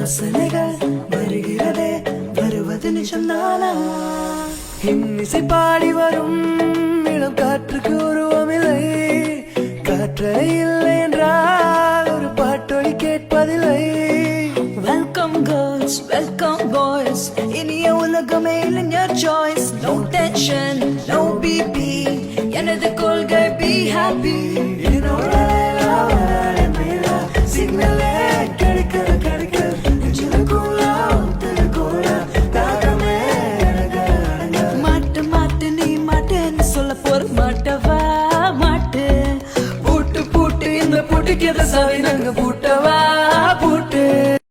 வாசனைகள் வருகிறதே, வருவது நிஜம்தானா? இன்னிசை பாடி வரும் இளம் காற்றுக்கு உருவமில்லை, காற்றே இல்லை என்றால் ஒரு பாட்டொலி கேட்பதில்லை. Welcome girls, welcome boys, இனிய உலகமே இளைஞர் choice. No tension, no BP, எனது கொள்கை be happy. என்னோட